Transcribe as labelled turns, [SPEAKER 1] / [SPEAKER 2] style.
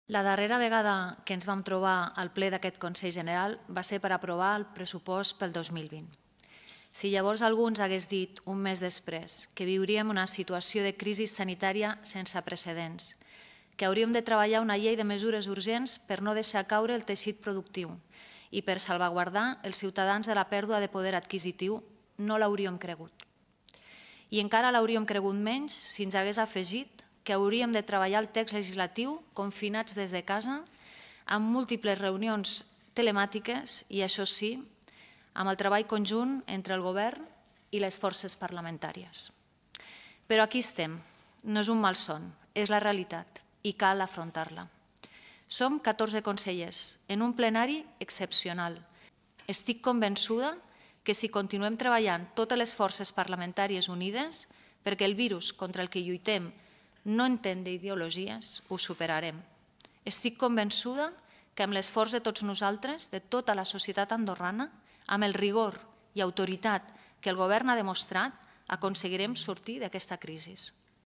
[SPEAKER 1] La darrera vegada que ens vam trobar al ple d'aquest Consell General va ser per aprovar el pressupost pel 2020. Si llavors algú ens hagués dit un mes després que viuríem una situació de crisi sanitària sense precedents, que hauríem de treballar una llei de mesures urgents per no deixar caure el teixit productiu i per salvaguardar els ciutadans de la pèrdua de poder adquisitiu, no l'hauríem cregut. I encara l'hauríem cregut menys si ens hagués afegit que hauríem de treballar el text legislatiu confinats des de casa, amb múltiples reunions telemàtiques i, això sí, amb el treball conjunt entre el govern i les forces parlamentàries. Però aquí estem, no és un malson, és la realitat i cal afrontar-la. Som 14 consellers en un plenari excepcional. Estic convençuda que si continuem treballant totes les forces parlamentàries unides perquè el virus contra el que lluitem no entén d'ideologies, ho superarem. Estic convençuda que amb l'esforç de tots nosaltres, de tota la societat andorrana, amb el rigor i autoritat que el govern ha demostrat, aconseguirem sortir d'aquesta crisi.